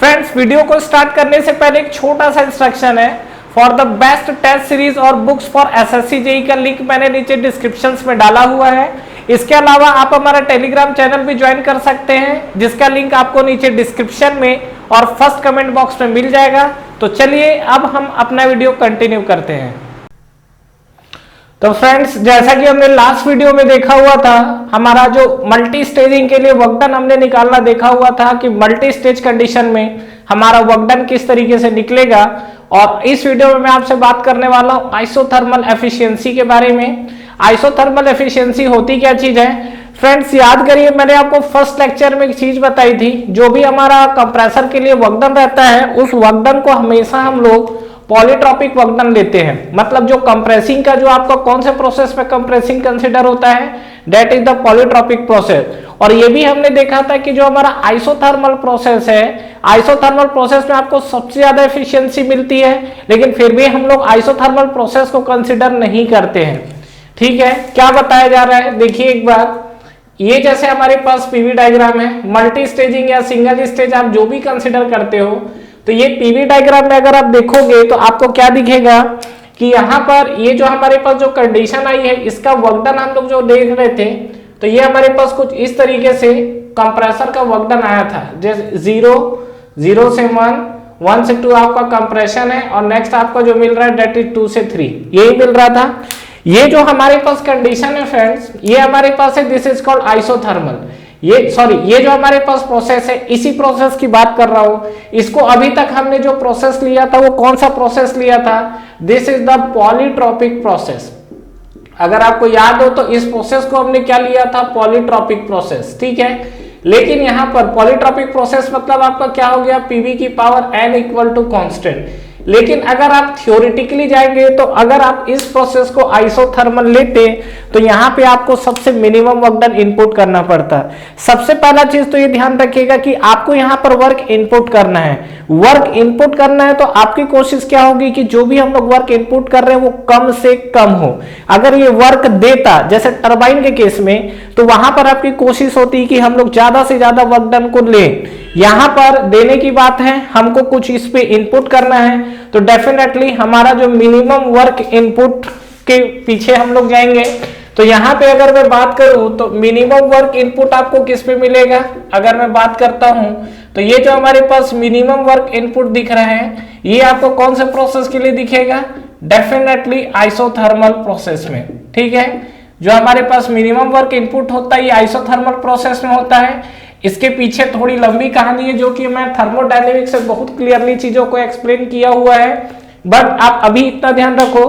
Friends, video को start करने से पहले एक छोटा सा इंस्ट्रक्शन है। For the best test series और बुक्स फॉर एसएससी जेईई का लिंक मैंने नीचे डिस्क्रिप्शन में डाला हुआ है। इसके अलावा आप हमारा टेलीग्राम चैनल भी ज्वाइन कर सकते हैं, जिसका लिंक आपको नीचे डिस्क्रिप्शन में और फर्स्ट कमेंट बॉक्स में मिल जाएगा। तो चलिए अब हम अपना वीडियो कंटिन्यू करते हैं। तो फ्रेंड्स, जैसा कि हमने लास्ट वीडियो में देखा हुआ था, हमारा जो मल्टी स्टेजिंग के लिए वर्क डन हमने निकालना देखा हुआ था कि मल्टी स्टेज कंडीशन में हमारा वर्क डन किस तरीके से निकलेगा। और इस वीडियो में मैं आपसे बात करने वाला हूं आइसोथर्मल एफिशिएंसी के बारे में। आइसोथर्मल एफिशिएंसी होती क्या चीज है? फ्रेंड्स, याद करिए, मैंने आपको फर्स्ट लेक्चर में एक चीज बताई थी, जो भी हमारा कंप्रेसर के लिए वर्क डन रहता है, उस वर्क डन को हमेशा हम लोग पॉलीट्रॉपिक वर्क डन लेते हैं। मतलब जो कंप्रेसिंग का जो आपका कौन से प्रोसेस में कंप्रेसिंग कंसीडर होता है, that is the polytropic process. और ये भी हमने देखा था कि जो हमारा आइसोथर्मल प्रोसेस है, आइसोथर्मल प्रोसेस में आपको सबसे ज्यादा एफिशिएंसी मिलती है, लेकिन फिर भी हम लोग आइसोथर्मल प्रोसेस को कंसीडर नहीं करते हैं। ठीक है, क्या बताया जा रहा है? देखिए एक बार, ये जैसे हमारे पास पीवी डायग्राम है, मल्टी स्टेजिंग या सिंगल स्टेज आप जो भी कंसीडर करते हो, तो ये पीवी डायग्राम में अगर आप देखोगे तो आपको क्या दिखेगा कि यहाँ पर ये जो हमारे पास जो कंडीशन आई है, इसका वर्क डन हम लोग जो देख रहे थे, तो ये हमारे पास कुछ इस तरीके से कंप्रेसर का वर्क डन आया था। जैसे 0 से 1 से 2 आपका कंप्रेशन है, और नेक्स्ट आपका जो मिल रहा है दैट इज 2 से 3, यही मिल रहा था। ये जो हमारे पास कंडीशन है फ्रेंड्स, ये हमारे पास है, दिस इज कॉल्ड आइसोथर्मल। ये जो हमारे पास प्रोसेस है, इसी प्रोसेस की बात कर रहा हूं। इसको अभी तक हमने जो प्रोसेस लिया था, वो कौन सा प्रोसेस लिया था? This is the polytropic process. अगर आपको याद हो तो इस प्रोसेस को हमने क्या लिया था? Polytropic process. ठीक है, लेकिन यहां पर पॉलीट्रॉपिक प्रोसेस मतलब आपका क्या हो गया? पीवी की power n equal to constant. लेकिन अगर आप थ्योरेटिकली जाएंगे, तो अगर आप इस प्रोसेस को आइसोथर्मल लेते, तो यहाँ पे आपको सबसे मिनिमम वर्क डन इनपुट करना पड़ता है। सबसे पहला चीज तो ये ध्यान रखिएगा कि आपको यहाँ पर वर्क इनपुट करना है। वर्क इनपुट करना है तो आपकी कोशिश क्या होगी कि जो भी हम लोग वर्क इनपुट कर रहे हैं वो कम से कम हो। अगर ये वर्क देता, जैसे टरबाइन के केस में, तो वहां पर आपकी कोशिश होती है कि हम लोग ज्यादा से ज्यादा वर्क डन को लें। यहां पर देने की बात है, हमको कुछ इस पे इनपुट करना है, तो डेफिनेटली हमारा जो मिनिमम वर्क इनपुट के पीछे हम लोग जाएंगे। तो यहां पे अगर मैं बात करूं तो मिनिमम वर्क इनपुट आपको किस पे मिलेगा? अगर मैं बात करता हूं तो ये जो हमारे पास मिनिमम वर्क इनपुट दिख रहा है, ये आपको कौन से प्रोसेस के लिए दिखेगा? डेफिनेटली आइसोथर्मल प्रोसेस में। ठीक है, जो हमारे पास मिनिमम वर्क इनपुट होता है, ये आइसोथर्मल प्रोसेस में होता है। इसके पीछे थोड़ी लंबी कहानी है, जो कि मैं थर्मोडायनेमिक्स से बहुत क्लियरली चीजों को एक्सप्लेन किया हुआ है, बट आप अभी इतना ध्यान रखो,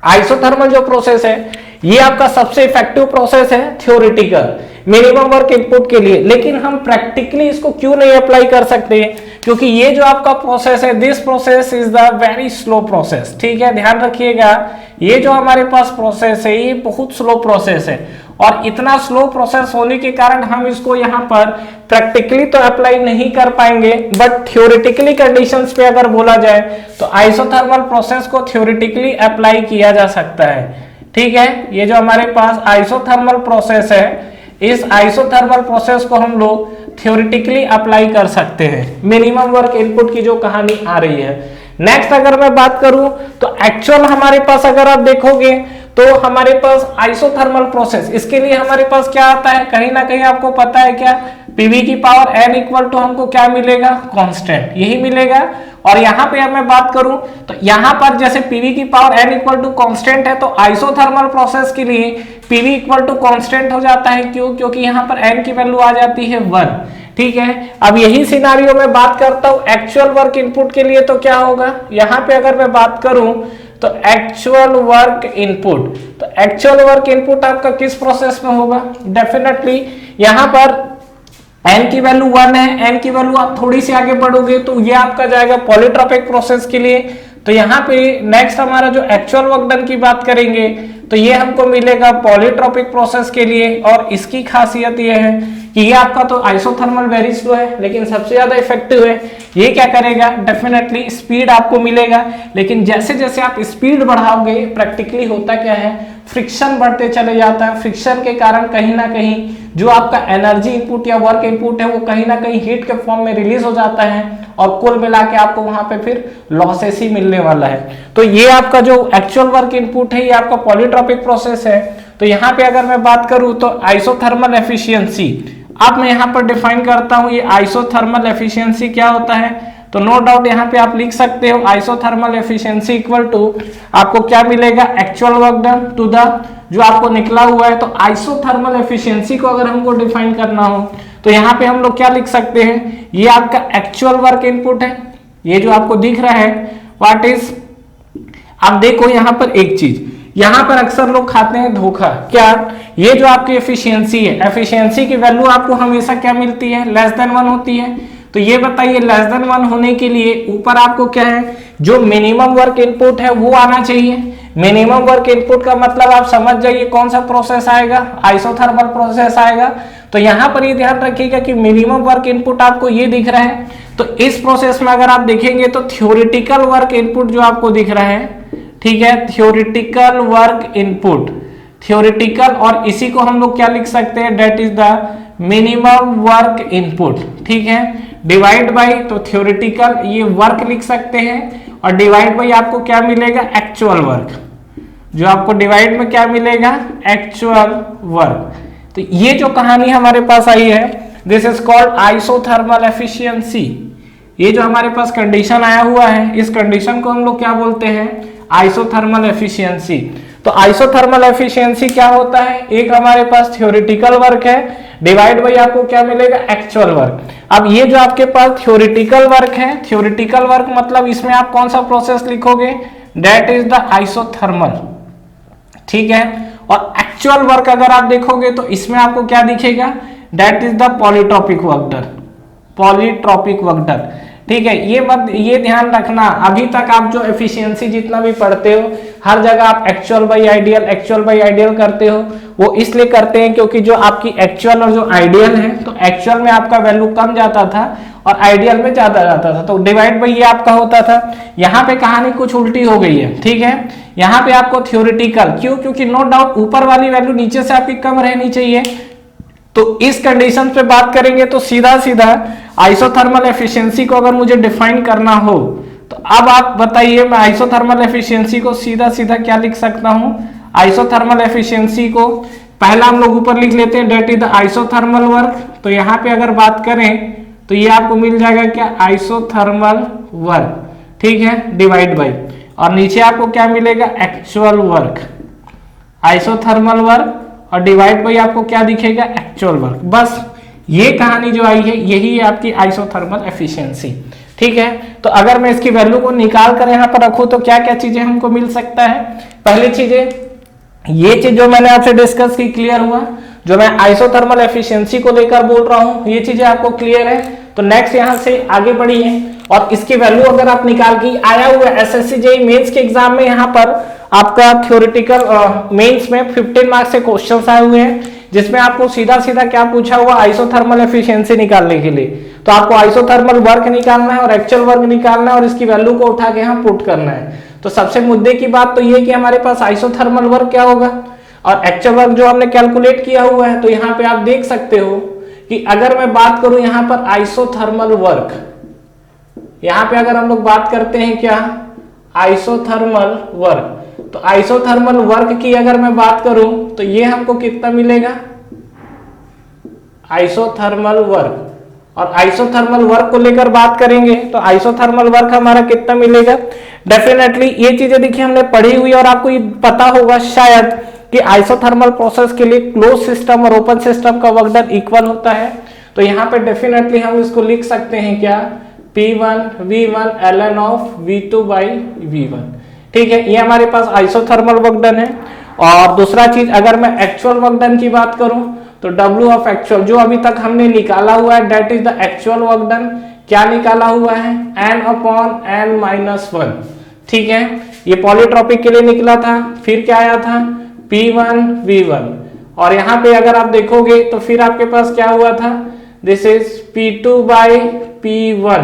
आइसोथर्मल जो प्रोसेस है, ये आपका सबसे इफेक्टिव प्रोसेस है थ्योरेटिकल मिनिमम वर्क इनपुट के लिए। लेकिन हम प्रैक्टिकली इसको क्यों नहीं अप्लाई कर सकते? क्योंकि ये जो आपका प्रोसेस है, this process is the very slow process. ठीक है, ध्यान रखिएगा, ये जो हमारे पास प्रोसेस है, ये बहुत स्लो प्रोसेस है, और इतना स्लो प्रोसेस होने के कारण हम इसको यहाँ पर प्रैक्टिकली तो अप्लाई नहीं कर पाएंगे, बट थ्योरेटिकली कंडीशंस पे अगर बोला जाए तो आइसोथर्मल प्रोसेस को थ्योरेटिकली अप्लाई किया जा सकता है। ठीक है, ये जो हमारे पास आइसोथर्मल प्रोसेस है, इस आइसोथर्मल प्रोसेस को हम लोग थ्योरेटिकली अप्लाई कर सकते हैं। मिनिमम वर्क इनपुट की जो कहानी आ रही है। नेक्स्ट अगर मैं बात करूं तो एक्चुअल हमारे पास अगर आप देखोगे तो हमारे पास आइसोथर्मल प्रोसेस, इसके लिए हमारे पास क्या आता है? कहीं ना कहीं आपको पता है क्या? पीवी की पावर n इक्वल टू हमको क्या मिलेगा? कांस्टेंट, यही मिलेगा। और यहाँ पे मैं बात करूं तो यहाँ पर जैसे पीवी की power n equal to constant है, तो आइसोथर्मल प्रोसेस के लिए पीवी इक्वल टू कांस्टेंट हो जाता है। क्यों? क्योंकि यहाँ पर n की वैल्यू आ जाती है 1। ठीक है, अब यही सिनारियो में बात करता हूं एक्चुअल वर्क इनपुट के लिए, तो क्या होगा? यहाँ पे अगर मैं बात करूं तो एक्चुअल वर्क इनपुट, तो एक्चुअल वर्क इनपुट आपका किस प्रोसेस में होगा? डेफिनेटली यहाँ पर n की वैल्यू 1 है, n की वैल्यू आप थोड़ी सी आगे बढ़ोगे तो ये आपका जाएगा पॉलीट्रॉपिक प्रोसेस के लिए। तो यहाँ पे नेक्स्ट हमारा जो एक्चुअल वर्क डन की बात करेंगे तो ये हमको मिलेगा पॉलीट्रॉपिक प्रोसेस के लिए। और इसकी खासियत ये है कि ये आपका तो आइसोथर्मल वेरी स्लो है, लेकिन सबसे ज्यादा इफेक्टिव है। ये क्या करेगा? डेफिनेटली स्पीड आपको मिलेगा, लेकिन जैसे जैसे आप स्पीड बढ़ाओगे, प्रैक्टिकली होता क्या है? फ्रिक्शन बढ़ते चले जाता है। फ्रिक्शन के कारण कहीं ना कहीं जो आपका एनर्जी इनपुट या वर्क इनपुट है, वो कहीं ना कहीं हीट के फॉर्म में रिलीज हो जाता है, और कुल मिला के आपको वहां पे फिर लॉसेस ही मिलने वाला है। तो ये आपका जो एक्चुअल वर्क इनपुट है ये आपका पॉलीट्रॉपिक प्रोसेस है। तो यहाँ पे अगर मैं बात करूं तो आइसोथर्मल एफिशिएंसी, अब मैं यहाँ पर डिफाइन करता हूं ये आइसोथर्मल एफिशिएंसी क्या होता है। तो नो डाउट यहाँ पे आप लिख सकते हो आइसोथर्मल एफिशिएंसी इक्वल टू आपको क्या मिलेगा, actual work done to the जो आपको निकला हुआ है। तो आइसोथर्मल एफिशिएंसी को अगर हमको डिफाइन करना हो तो यहाँ पे हम लोग क्या लिख सकते हैं, ये आपका एक्चुअल वर्क इनपुट है, ये जो आपको दिख रहा है व्हाट इज। अब देखो यहाँ पर एक चीज, यहाँ पर अक्सर लोग खाते हैं धोखा, क्या, ये जो आपकी एफिशिएंसी है, एफिशिएंसी की वैल्यू आपको हमेशा क्या मिलती है, लेस देन 1 होती है। तो ये बताइए लेस देन 1 होने के लिए ऊपर आपको क्या है, जो मिनिमम वर्क इनपुट है वो आना चाहिए। मिनिमम वर्क इनपुट का मतलब आप समझ जाइए कौन सा प्रोसेस आएगा, आइसोथर्मल प्रोसेस आएगा। तो यहाँ पर ये ध्यान रखिएगा कि मिनिमम वर्क इनपुट आपको ये दिख रहा है। तो इस प्रोसेस में अगर आप देखेंगे तो थ्योरेटिकल वर्क इनपुट जो आपको दिख रहा है, ठीक है, थ्योरेटिकल वर्क इनपुट, थ्योरेटिकल, और इसी को हम लोग क्या लिख सकते हैं, that is the minimum work input, ठीक है, डिवाइड बाय, तो थ्योरेटिकल ये वर्क लिख सकते हैं और डिवाइड बाय आपको क्या मिलेगा, एक्चुअल वर्क, जो आपको डिवाइड में क्या मिलेगा, एक्चुअल वर्क। तो ये जो कहानी हमारे पास आई है this is called isothermal efficiency. ये जो हमारे पास कंडीशन आया हुआ है इस कंडीशन को हम लोग क्या बोलते हैं, आइसोथर्मल एफिशिएंसी। तो आइसोथर्मल एफिशिएंसी क्या होता है, एक हमारे पास थ्योरेटिकल वर्क है डिवाइड बाय आपको क्या मिलेगा, एक्चुअल वर्क। अब ये जो आपके पास थ्योरेटिकल वर्क है, थ्योरेटिकल वर्क मतलब इसमें आप कौन सा प्रोसेस लिखोगे, दैट इज द आइसोथर्मल, ठीक है। और एक्चुअल वर्क अगर आप देखोगे तो इसमें आपको क्या दिखेगा, that is the polytropic work done, polytropic work done, ठीक है। ये ध्यान रखना, अभी तक आप जो एफिशिएंसी जितना भी पढ़ते हो हर जगह आप actual by ideal, actual by ideal करते हो। वो इसलिए करते हैं क्योंकि जो आपकी एक्चुअल और जो आइडियल है, तो एक्चुअल में आपका वैल्यू कम जाता था और आइडियल में ज्यादा जाता था, तो डिवाइड बाय ये आपका होता था। यहाँ पे कहानी कुछ उल्टी हो गई है, ठीक है। यहाँ पे आपको थ्योरेटिकल, क्यों, क्योंकि नो डाउट ऊपर वाली वैल्यू नीचे से आपकी कम रहनी चाहिए। तो इस कंडीशन पे बात करेंगे तो सीधा सीधा आइसोथर्मल एफिशिएंसी को अगर मुझे डिफाइन करना हो तो अब आप बताइए, मैं आइसोथर्मल एफिशिएंसी को सीधा सीधा क्या लिख सकता हूं, आइसोथर्मल एफिशिएंसी को पहला हम लोग ऊपर लिख लेते हैं, that is the isothermal work. तो यहाँ पे अगर बात करें तो ये आपको मिल जाएगा क्या, आइसोथर्मल वर्क, ठीक है, डिवाइड बाय, और नीचे आपको क्या मिलेगा, एक्चुअल वर्क, आइसोथर्मल वर्क, और डिवाइड बाय आपको क्या दिखेगा, एक्चुअल वर्क। बस ये कहानी जो आई है यही है आपकी आइसोथर्मल एफिशिएंसी, ठीक है। तो अगर मैं इसकी वैल्यू को निकाल कर यहाँ पर रखूं तो क्या क्या चीजें हमको मिल सकता है, पहली चीजें ये चीज जो मैंने आपसे डिस्कस की, क्लियर हुआ, जो मैं आइसोथर्मल एफिशिएंसी को लेकर बोल रहा हूं ये चीजें आपको क्लियर है। तो नेक्स्ट यहाँ से आगे बढ़िए और इसकी वैल्यू अगर आप निकाल के आया हुआ एसएससी जेईई मेंस के एग्जाम में यहाँ पर आपका थ्योरेटिकल मेंस में 15 मार्क्स से क्वेश्चंस आए हुए हैं जिसमें आपको सीधा सीधा क्या पूछा हुआ, आइसोथर्मल एफिशिएंसी निकालने के लिए। तो आपको आइसोथर्मल वर्क निकालना है और एक्चुअल वर्क निकालना है और इसकी वैल्यू को उठा के यहाँ पुट करना है। तो सबसे मुद्दे की बात तो ये कि हमारे पास आइसोथर्मल वर्क क्या होगा और एक्चुअल वर्क जो हमने कैलकुलेट किया हुआ है। तो यहाँ पे आप देख सकते हो कि अगर मैं बात करूं यहाँ पर आइसोथर्मल वर्क, यहाँ पे अगर हम लोग बात करते हैं क्या, आइसोथर्मल वर्क, तो आइसोथर्मल वर्क की अगर मैं बात करूं तो ये हमको कितना मिलेगा, आइसोथर्मल वर्क। और आइसोथर्मल वर्क को लेकर बात करेंगे तो आइसोथर्मल वर्क हमारा कितना मिलेगा, डेफिनेटली ये चीजें देखिए हमने पढ़ी हुई और आपको ये पता होगा शायद कि आइसोथर्मल प्रोसेस के लिए क्लोज सिस्टम और ओपन सिस्टम का वर्क डन इक्वल होता है। तो यहाँ पे डेफिनेटली हम इसको लिख सकते हैं क्या, P1 V1 ln of V2 by V1, ठीक है। ये हमारे पास आइसोथर्मल वर्क डन है। और दूसरा चीज अगर मैं एक्चुअल वर्क डन की बात करूं तो W ऑफ एक्चुअल जो अभी तक हमने निकाला हुआ है that is the actual work done, क्या निकाला हुआ है, n/n-1, ठीक है। ये पॉलीट्रॉपिक के लिए निकला था, फिर क्या आया था, P1 V1, और यहाँ पे अगर आप देखोगे तो फिर आपके पास क्या हुआ था, this is P2 by P1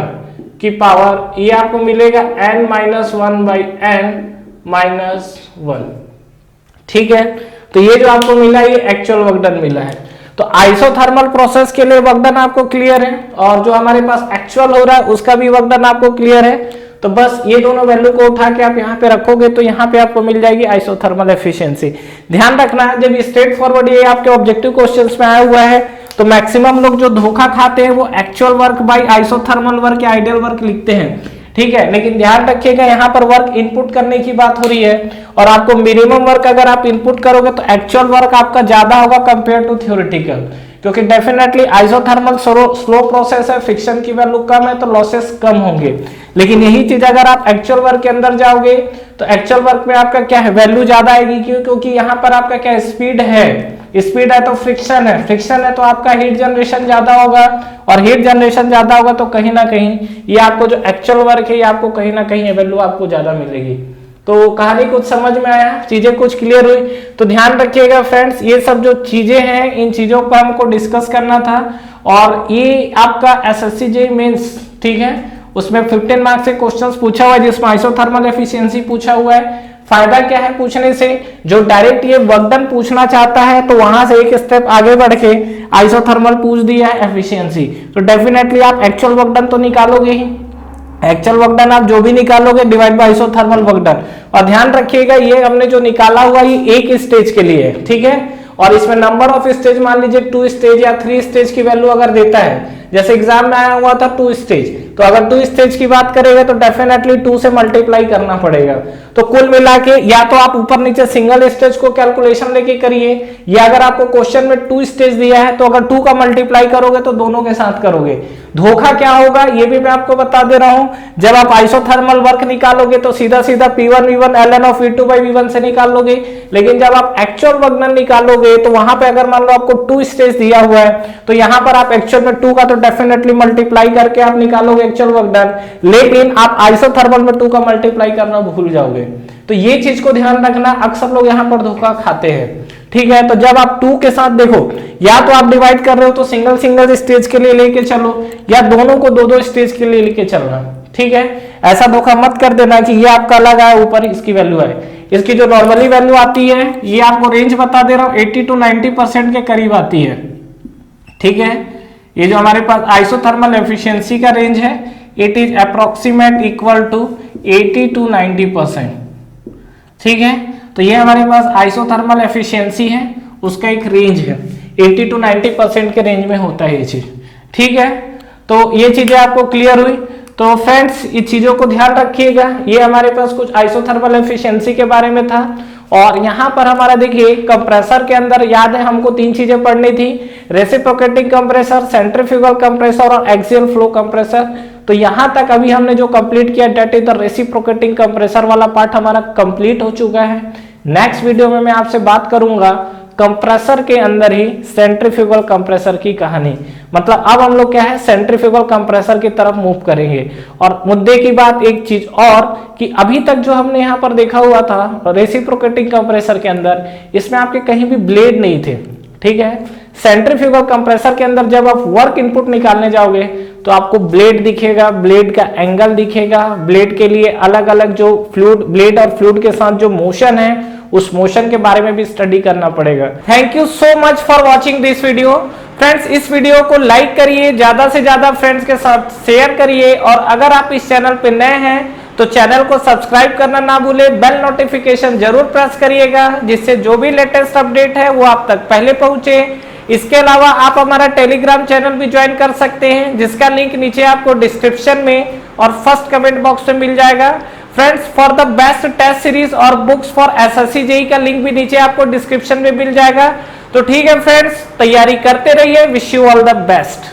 की पावर, ये आपको मिलेगा n-1/n-1, ठीक है। तो ये जो आपको मिला ये एक्चुअल वर्क डन मिला है। तो आइसोथर्मल प्रोसेस के लिए वर्क डन आपको क्लियर है, और जो हमारे पास एक्चुअल हो रहा है उसका भी वर्क डन आपको क्लियर है। तो बस ये दोनों वैल्यू को उठा के आप यहाँ पे रखोगे तो यहाँ पे आपको मिल जाएगी आइसोथर्मल एफिशिएंसी। ध्यान रखना है जब स्ट्रेट फॉरवर्ड ये आपके ऑब्जेक्टिव क्वेश्चंस में आया हुआ है तो मैक्सिमम लोग जो धोखा खाते हैं वो actual work by isothermal work या आइडियल वर्क लिखते हैं, ठीक है। लेकिन ध्यान रखिएगा यहाँ पर वर्क इनपुट करने की बात हो रही है, और आपको मिनिमम वर्क अगर आप इनपुट करोगे तो एक्चुअल वर्क आपका ज्यादा होगा कंपेयर टू थ्योरेटिकल, क्योंकि डेफिनेटली आइसोथर्मल स्लो प्रोसेस है, फ्रिक्शन की वैल्यू कम है तो लॉसेस कम होंगे। लेकिन यही चीज अगर आप एक्चुअल वर्क के अंदर जाओगे तो एक्चुअल वर्क में आपका क्या है, वैल्यू ज्यादा आएगी। क्यों? क्योंकि यहाँ पर आपका क्या स्पीड है, स्पीड है तो फ्रिक्शन है, फ्रिक्शन है तो आपका हीट जनरेशन ज्यादा होगा, और हीट जनरेशन ज्यादा होगा तो कहीं ना कहीं ये आपको जो एक्चुअल वर्क है ये आपको कहीं ना कहीं वैल्यू आपको ज्यादा मिलेगी। तो कहानी कुछ समझ में आया, चीजें कुछ क्लियर हुई? तो ध्यान रखिएगा फ्रेंड्स, ये सब जो चीजें हैं इन चीजों पर हमको डिस्कस करना था, और ये आपका एसएससी जेईई मेंस, ठीक है, उसमें 15 मार्क्स से क्वेश्चंस पूछा हुआ है जिसमें आइसोथर्मल एफिशिएंसी पूछा हुआ है। फायदा क्या है पूछने से, जो डायरेक्ट ये वर्क डन पूछना चाहता है तो वहां से एक स्टेप आगे बढ़ के आइसोथर्मल पूछ दिया है एफिशिएंसी, तो डेफिनेटली आप एक्चुअल वर्क डन तो निकालोगे ही, एक्चुअल वर्क डन आप जो भी निकालोगे divide by isothermal work done. और ध्यान रखिएगा ये हमने जो निकाला हुआ ये एक स्टेज के लिए है, ठीक है, और इसमें नंबर ऑफ स्टेज मान लीजिए 2 स्टेज या 3 स्टेज की वैल्यू अगर देता है, जैसे एग्जाम में आया हुआ था 2 स्टेज, तो अगर 2 स्टेज की बात करेगा तो डेफिनेटली 2 से मल्टीप्लाई करना पड़ेगा। तो कुल मिला के या तो आप ऊपर नीचे सिंगल स्टेज को कैलकुलेशन लेके करिए, या अगर आपको क्वेश्चन में 2 स्टेज दिया है तो अगर 2 का मल्टीप्लाई करोगे तो दोनों के साथ करोगे। धोखा क्या होगा ये भी मैं आपको बता दे रहा हूं, जब आप आइसोथर्मल वर्क निकालोगे तो सीधा सीधा P1 V1 ln of V2 by V1 से निकाल लोगे, लेकिन जब आप एक्चुअल वर्क डन निकालोगे तो वहां पे अगर मान लो आपको 2 स्टेज दिया हुआ है तो यहां पर आप एक्चुअल में 2 का तो डेफिनेटली मल्टीप्लाई करके आप निकालोगे एक्चुअल वर्क डन, लेकिन आप आइसोथर्मल में 2 का मल्टीप्लाई करना भूल जाओगे। तो ये चीज को ध्यान रखना, अक्सर लोग यहां पर धोखा खाते हैं, ठीक है। तो जब आप 2 के साथ देखो, या तो आप डिवाइड कर रहे हो तो सिंगल सिंगल स्टेज के लिए लेके चलो, या दोनों को 2-2 स्टेज के लिए लेके चलना, ठीक है। ऐसा धोखा मत कर देना कि ये आपका अलग है ऊपर इसकी वैल्यू है, इसकी जो नॉर्मली वैल्यू आती है ये आपको रेंज बता दे रहा हूं 80 to 90% के करीब आती है, ठीक है। ये जो हमारे पास आइसोथर्मल एफिशिएंसी का रेंज है it is approximate equal to 80 to 90%, ठीक है। तो ये हमारे पास आइसोथर्मल एफिशिएंसी है, उसका एक रेंज है 80 to 90% के रेंज में होता है ये चीज, ठीक है। तो ये चीजें आपको क्लियर हुई? तो फ्रेंड्स ये चीजों को ध्यान रखिएगा, ये हमारे पास कुछ आइसोथर्मल एफिशिएंसी के बारे में था। और यहाँ पर हमारा देखिए कंप्रेसर के अंदर याद है हमको 3 चीजें पढ़नी थी, रेसिप्रोकेटिंग कंप्रेसर, सेंट्रीफ्यूगल कंप्रेसर और एक्सियल फ्लो कंप्रेसर। तो यहां तक अभी हमने जो कंप्लीट किया that is the reciprocating compressor वाला पार्ट हमारा कंप्लीट हो चुका है। नेक्स्ट वीडियो में मैं आपसे बात करूंगा कंप्रेसर के अंदर ही सेंट्रीफ्यूगल कंप्रेसर की कहानी, मतलब अब हम लोग क्या है सेंट्रीफ्यूगल कंप्रेसर की तरफ मूव करेंगे। और मुद्दे की बात एक चीज और कि अभी तक जो हमने यहाँ पर देखा हुआ था रेसिप्रोकेटिंग कंप्रेसर के अंदर, इसमें आपके कहीं भी ब्लेड नहीं थे, ठीक है। सेंट्रीफ्यूगल कंप्रेसर के अंदर जब आप वर्क इनपुट निकालने जाओगे तो आपको ब्लेड दिखेगा, ब्लेड का एंगल दिखेगा, ब्लेड के लिए अलग अलग जो फ्लूइड, ब्लेड और फ्लूइड के साथ जो मोशन है उस मोशन के बारे में भी स्टडी करना पड़ेगा। Thank you so much for watching this video. Friends इस वीडियो को लाइक करिए, ज्यादा से ज्यादा फ्रेंड्स के साथ शेयर करिए, और अगर आप इस चैनल पे नए हैं तो चैनल को सब्सक्राइब करना ना भूलें, बेल नोटिफिकेशन जरूर प्रेस करिएगा जिससे जो भी लेटेस्ट अपडेट है वो आप तक पहले पहुंचे। इसके अलावा आप हमारा टेलीग्राम चैनल भी ज्वाइन कर सकते हैं जिसका लिंक नीचे आपको डिस्क्रिप्शन में और फर्स्ट कमेंट बॉक्स में मिल जाएगा। Friends for the best test series और बुक्स फॉर एसएससी जेईई का लिंक भी नीचे आपको डिस्क्रिप्शन में मिल जाएगा। तो ठीक है फ्रेंड्स, तैयारी करते रहिए। Wish you all the best.